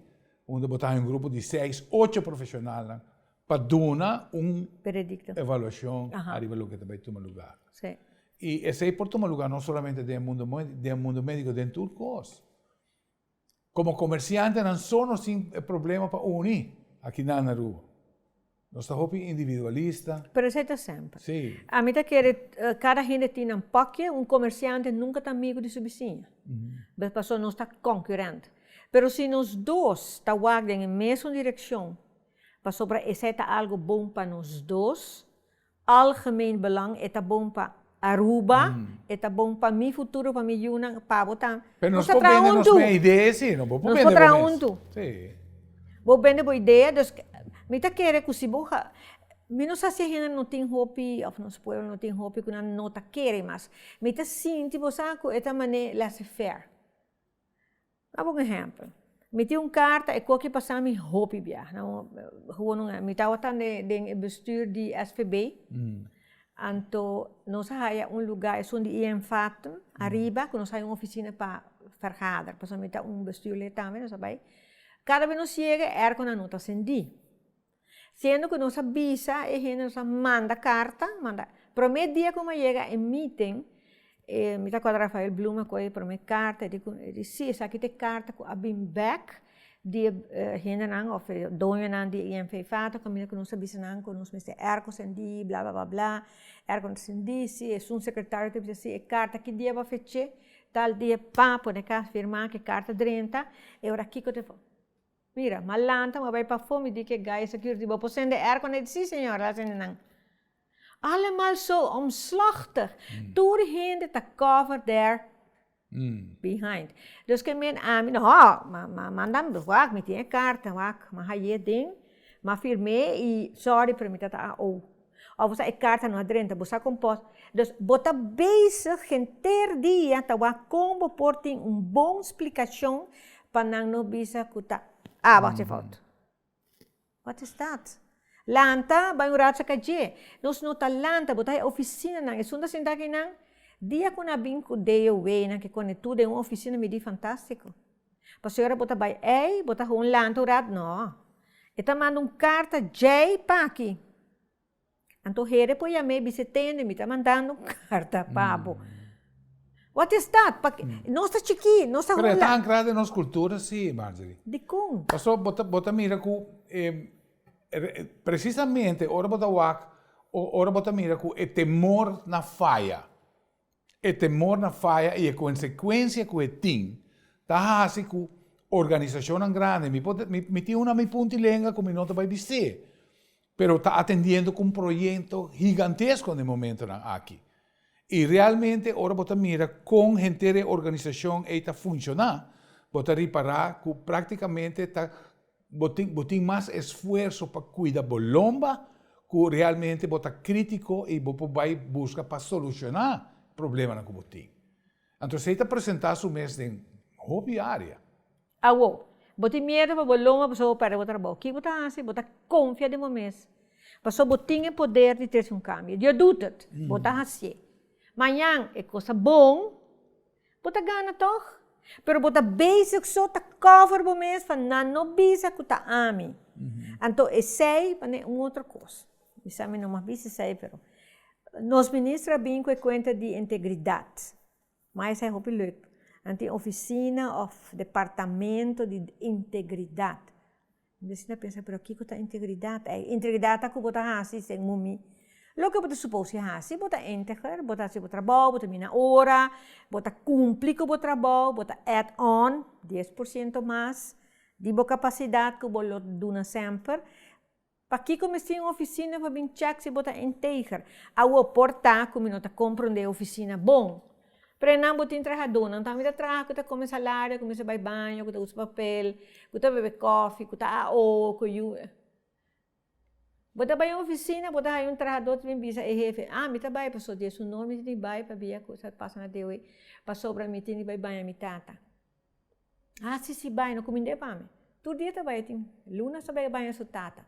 onde botar um grupo de 6, 8 profissionais, para dar Veredicto. avaliação a nível que também toma lugar. Sim. E esse aí por tomar lugar não somente do mundo médico, de tudo coisa. Como comerciante, não só nós temos problema para unir aqui na Aruba. Nós estamos individualista. Pero isso é sempre. Sim. A mim tá cada gente tem um comerciante nunca está amigo de sua vizinha. A pessoa não está concorrente. Pero se nós dois está guardando em mesma direção, para sobre isso é algo bom para nós dois, algemeen belang, é bom para Aruba, é bom para meu futuro, para minha Yuna, para botar. Pero nós podemos ter ideia, sim, não podemos ter ideia. Sim. Vou vender boa ideia, me tá querendo que se boca, me não sei se a gente não tem hobby, ou nos pueblos não tem hobby, que não tá querendo, mas me tá sentindo, você sabe, essa maneira laissez-faire. Dá um exemplo. Me tem carta, eu que passar meu hobby via, não, me tá botando de bestuur de SVB. Então, nós temos lugar, é onde ia em fato, arriba, que nós temos uma oficina para vergaderen, para nós ter bestuur também, não sabe? Cada vez que nós chega, com a nota acendi. Sendo que nós avisa, a gente nos manda carta, primeiro dia que eu chega em meeting, me está com o Rafael Bluma, que para minha carta, ele disse, sim, essa aqui tem carta, que eu vim back, de gente não, ou dono não, de IMF fato, que nós avisa não, que nós mestre ergo sendi, blá blá blá blá, ergo sendi, se é um secretário que diz, carta que dia vai fechar, tal dia, pá, pode cá firmar que carta 30, e agora aqui que eu te falo. Mira, malanta, mas vai para fome, diz que guy security, vou sender ergo, e diz, sim senhor, lá sender não. Allemaal zo omslachtig. Door de gente te cover there behind. Dus que men mandam wak met die carta wak, maar hij je ding, maar firme e sorry para mim tá ou você é carta não adrenta, você composto. Dus bota bezig inteiro dia tá wak como portem bom explicação para não bisa kuta. Wat fout. What is that? Lanta, vai orar sa kadje. Nós não tá lanta, botar a oficina nang. E sunda sinta que nang, dia ko na binko day away nang que conectudo em uma oficina me di fantástico. Pa senhora botar vai, botar um lanta orar não. E tá mandando carta J pa aqui. Anto here po ya me visitende, me tá mandando carta pabo. What is that? Nossa chiqui, nossa rula. Pero tá ancrada em nossa cultura, sim, Marjorie. De como? Passou, bota mira com precisamente, ora bota mira com o temor na falha. O temor na falha e a consequência que tem, tá assim com organização grande, me tem uma ponte lenga como não vai dizer, pero está atendendo com projeto gigantesco no momento aqui. E realmente, ora bota mira com gente de organização está funcionar, bota reparar que praticamente está botem mais esforço para cuidar da lomba, que realmente bota crítico e vai buscar para solucionar o problema que botem. Então, você está apresentando o mês de hobby área. Botem medo para a lomba, para o trabalho. O que você faz? Você confia de momento. Você botem o poder de ter cambio. Eu duvido, você assim. Amanhã é coisa bom, você ganha toch? Pero bota basic so ta cover bo mes fa não bisa ku ta ami. Então sei para outra coisa. Isso não mais bisa sei pero nos ministra bem com conta de integridade. Mas é hope leuk. Ante oficina of departamento de integridade. Você pensa pero aqui com ta integridade, integridade ku bota assim sem mumi. Lo que você supõe que você bota íntegro, bota se trabalho, bota mina hora, bota cumprir com o trabalho, bota add-on 10% mais de boa capacidade que você dona sempre. Para que comece uma oficina para bem check se bota íntegro, ao portar como não está compreendendo oficina bom. Para não botar trabalhador, não está me trabalhando, que está come salário, que você vai banho, que está usa papel, que está bebe coffee, que está que bota vai oficina, bota aí trabalhador que vem bisa e jefe. Me trabalha passou dia, o nome de vai para via coisa passa na deu passou para mim tem vai banho mi tata. Se vai não cominde para mim. Todo dia trabalha tem luna sabe banho sua tata.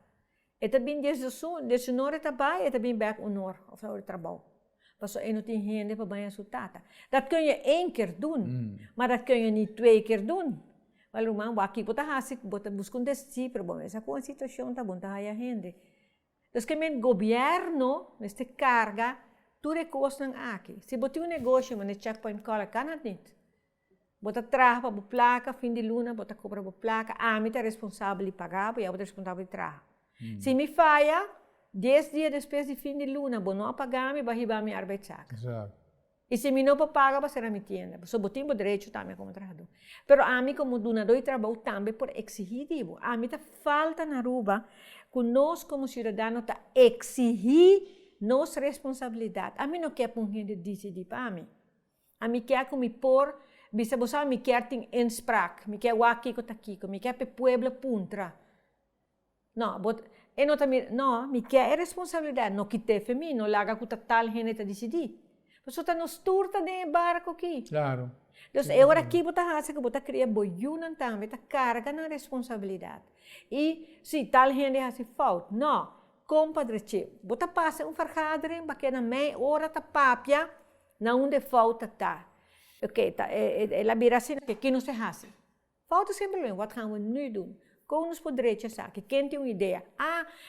E também desse nora trabalho, e também back honor of our trabalho. Paso não tem gente para banhar sua tata. Dat kun je 1 keer doen, maar dat kun je niet 2 keer doen. Weil man aqui bota hasik, bota busca desse problema. Essa com a situação tá bom, tá a gente. Dus que men governo neste carga tudo é custo aqui. Se botar negócio, mas checkpoint cola cana niet. Bota traga para placa, fim de luna, bota cobra para placa, me tá responsável de pagar, e eu responsável de traga. Se me falha, 10 dias depois de fim de luna, vou não pagar, vai ribar minha arbeidzaak. Exato. E se me não paga, vai ser a minha tienda. Só botem o direito também como trabalhador. Pero a mim, como donador de trabalho, também por exigir. A mim tá falta na Aruba, que nós, como cidadãos, tá exigir nossa responsabilidade. A mim não quer pôr gente decidir para mim. A mim quer que me pôr, bisa você me quer ter inspraak, me quer o aqui que tá aqui, me quer para o pueblo puntra. Não, e não também, não, me quer responsabilidade, não quite para mim, não larga que tal gente tá decidir. Você está nos turta de barco aqui. Claro. Então, eu aqui vou estar criando boiunan também, tá carga na responsabilidade. E se tal gente faz falta, não, compadre, vou estar passando vergadering, porque na meia hora tá papia, na onde falta tá. Ok, tá, ela vira assim, que não se faz. Falta simplesmente, o que vamos nu doen? Como nos por direita, sabe? Quem tem uma ideia?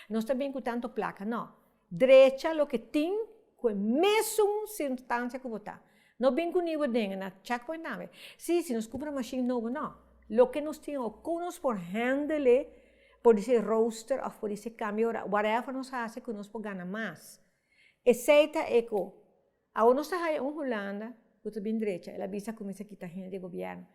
Não está bem com tanto placa, não. Direita, o que tem, com a mesma circunstância que botar. Não bem com nível de na checkpoint também. Se nós compramos machine novo, não. O que nós temos, como nós por handle, por esse roster, ou por esse câmbio, whatever nós fazemos, que nós podemos ganhar mais. Aceita é que, a nós está aí em Holanda, que bem direita, ela visa começa a quitar gente do governo.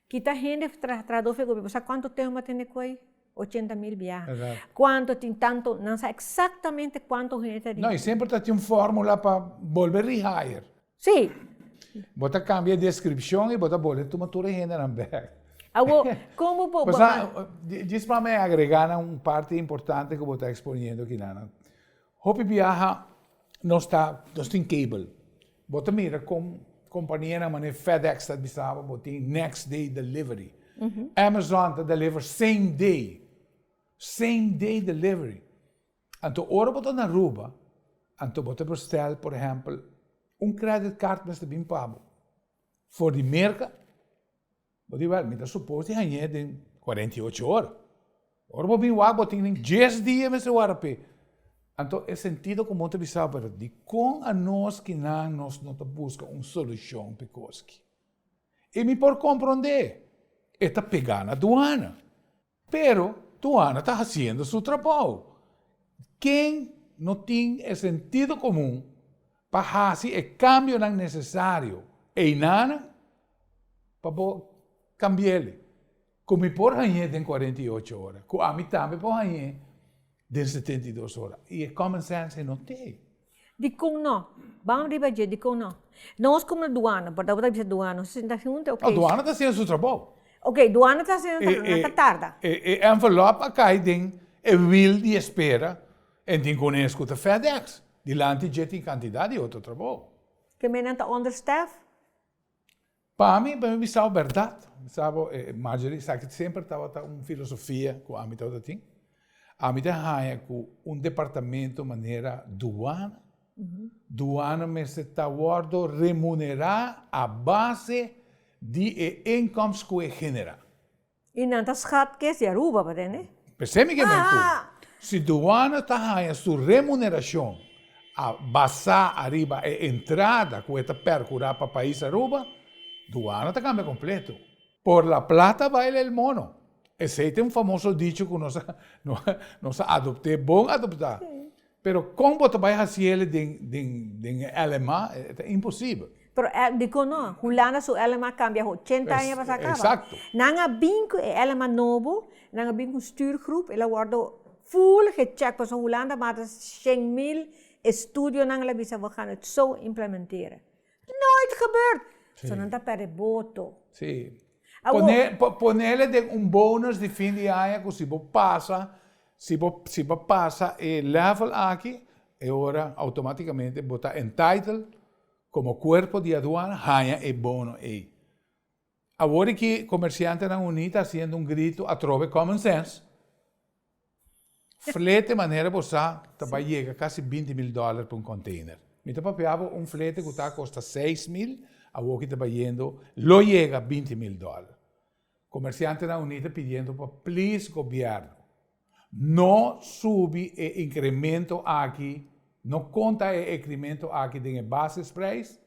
Quitar gente traduz o governo. Sabe quanto tempo tem de coi? 80,000 viagens. Quanto tem tanto, não sabe exatamente quanto gente tem. Não, e sempre tem uma fórmula para volver rehire. Sim. Bota cambia a descrição e bota boleto, toma toda a gente na back. Como vos? Diz para mim agregar uma parte importante que eu estou expondo aqui lá. Hopi viaja não tem cable. Bota mira como companhia na maneira FedEx está bisava, botem next day delivery. Amazon está deliver same day delivery. Então ora bota na Aruba, então bota bestel, por exemplo, credit card mas bem pago. For die merken, wat die wel, met dat suppose die gaan je in 48 horas. Ora vou bem o botem em 10 dias mas eu arape. Então é sentido como te bisava para de com a nós que nós não busca uma solução para coisas. E me por compreender, está pegando a aduana. Pero aduana está fazendo seu trabalho. Quem não tem esse sentido comum para fazer o cambio necessário e nada para cambiar ele. Como por ganhar em 48 horas, com a mim também por ganhar em 72 horas. E common sense não tem. De como não? Vamos dizer de como não. Nós como aduana, para dar para aduana, se está junto, ok. A aduana está fazendo seu trabalho. Ok, aduana está fazendo, está tarda. E envelope cai em will de espera e tem conheço com a FedEx. Dilante já tem quantidade de outro trabalho. Que men está understaff? Para mim, é verdade. Sabe, Marjorie, sabe que sempre estava uma filosofia com a mim toda assim. A mim tem com departamento maneira duana. Duana me está guardo remunerar a base de incomes que genera. E não está schat que se Aruba, para né? Percebe que se duana está a sua remuneração a basar arriba a entrada que está percurar para o país Aruba, duana está cambia completo. Por la plata baila el mono. Esse tem famoso dicho que nós adoptamos, bom adoptar. Pero como você vai fazer ele de alemão, é impossível. Pero digo não, Holanda su alemão cambia 80 anos para acá. Exato. Nanga bingo é alemão novo, nanga bingo stuurgroep, ela guardo full gecheck para Holanda, maar dat is 100.000 estudio nang la bisa we gaan het zo implementeren. Nooit gebeurd. Zo não está per voto. Sim. Ponerle um bônus de fim de ano que se você passa o level aqui, agora automaticamente botar entitled como corpo de aduana, ganha o bônus aí. Agora que comerciante na Unita fazendo grito a trove common sense, Flete maneira você também chega quase $20,000 para um container. Me papiava flete que custa $6,000, a outra também indo, lo chega $20,000. Comerciante na Unida pedindo para please governo, não sube o incremento aqui, não conta o incremento aqui de base preço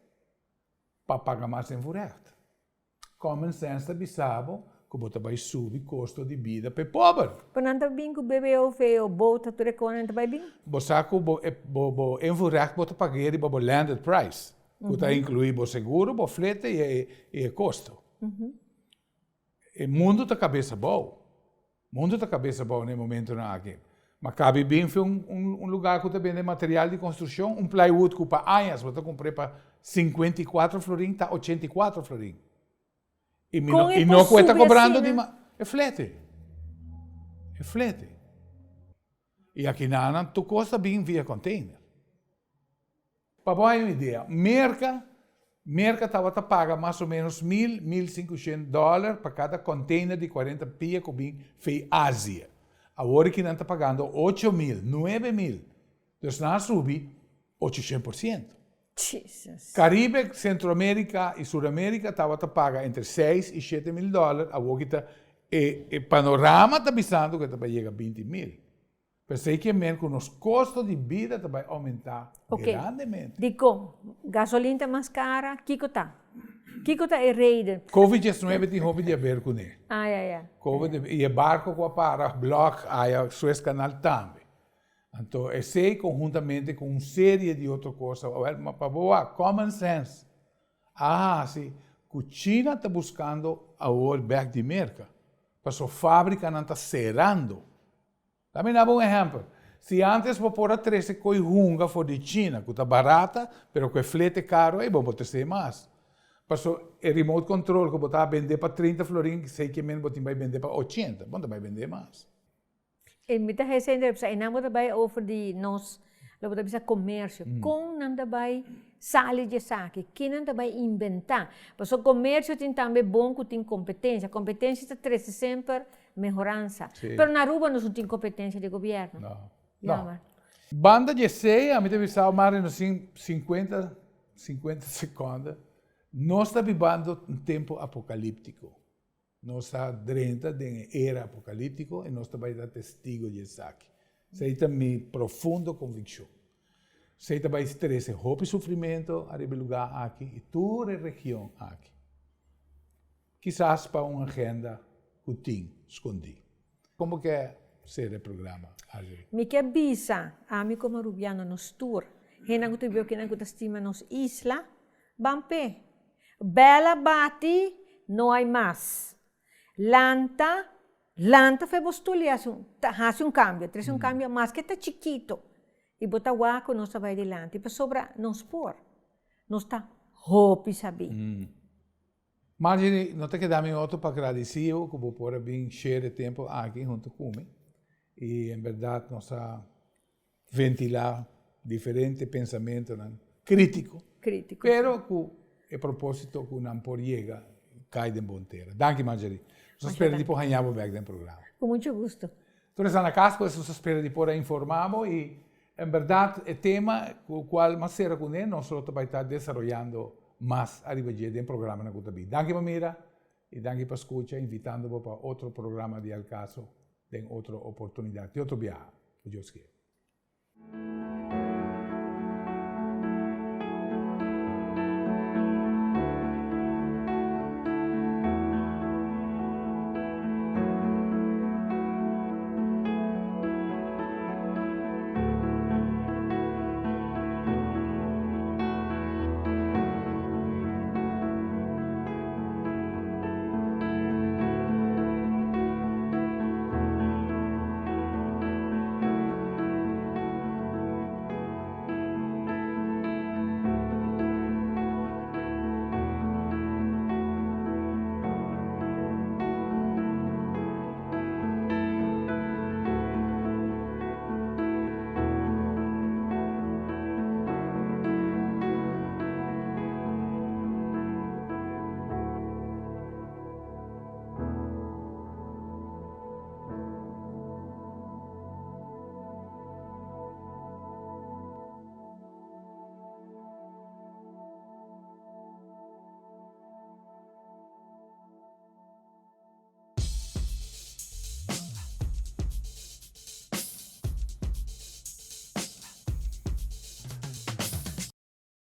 para pagar mais em furete. Common sense bisabo que você vai subir custo de vida para pobre. Pananta bem que o bebê ou feio, bota tudo que vai bem? Você que em furete você pagar e o landed price, que inclui o seguro, o frete e o custo. O mundo está cabeça boa. O mundo está cabeça boa no momento aqui. Mas cabe bem foi lugar que vende material de construção, plywood que para anos você comprei para 54 florins, está 84 florins. E não está cobrando de mais. É flete. É flete. E aqui na Ana, tu custa bem via container. Para você ter uma ideia, Merca estava a pagar mais ou menos $1,500 para cada container de 40 pia que vem para Ásia. Agora que não está pagando $8,000, $9,000. Então, não subi 800%. Jesus. Caribe, Centroamérica e Sudamérica estava a pagar entre $6,000 e $7,000. Agora que o panorama está avisando que está chega a $20,000. Pensei que com os custos de vida vai aumentar grandemente. Digo, gasolina está mais cara, Kiko está? Kiko está é rei. Covid-19 tem hobby de a ver com ele. Covid, e o barco que para bloco a Suez Canal também. Então, eu sei conjuntamente com uma série de outras coisas. Mas para boa, common sense. Sim, a China está buscando agora back de merca. Para sua fábrica não está cerrando. Também dá um exemplo. Se antes vou pôr a 13 coisa for de China, que está barata, mas com flete caro, aí vou ter mais. Passou o remote control que você vender para 30 florins, sei que menos você vai vender para 80, você vai vender mais. E me está recente, e não você vai oferecer nós, você vai comércio, com não vai sair de saque, que não vai inventar. Porque o comércio tem também bom que tem competência. Competência está trazendo sempre melhorança. Mas na Aruba não tem competência de governo. Não. Banda de ceia, a mim deve estar mais nos 50 segundos. Nós estamos vivendo um tempo apocalíptico. Nós estamos dentro de era apocalíptico e nós estamos dar testigo de isso aqui. Isso é minha profunda convicção. Isso vai trazer roupa e sofrimento a lugar aqui e toda a região aqui. Quizás para uma agenda que tem escondido. Como que é ser o programa? Me que avisa a mim como rubiano nos tour. Hena que tu viu que não estima nos isla, bampe. Bela bate, não há mais. Lanta foi postuli hace un cambio, traz un cambio más que está chiquito. E bota guaco não vai adelante. E sobra nos por. Não está hope saber. Marjorie, não te quedamos outro para agradecer que vou poder vir share tempo aqui junto comigo. E, em verdade, nós ventilar diferentes pensamentos críticos. Pero com o propósito que não por chegar, cai de bonteira. Danke, Marjorie. Nós esperamos depois ganhar o back do programa. Com muito gosto. Então, na casa, nós esperamos depois informar e, em verdade, o tema com o qual nós será com ele, nós vai estar desenvolvendo mais a nível do programa na Cutabi. Danke, Mamira, e danke para escutar, invitando-vos para outro programa de Al Caso, em outra oportunidade, de outro viagem, que Deus quer.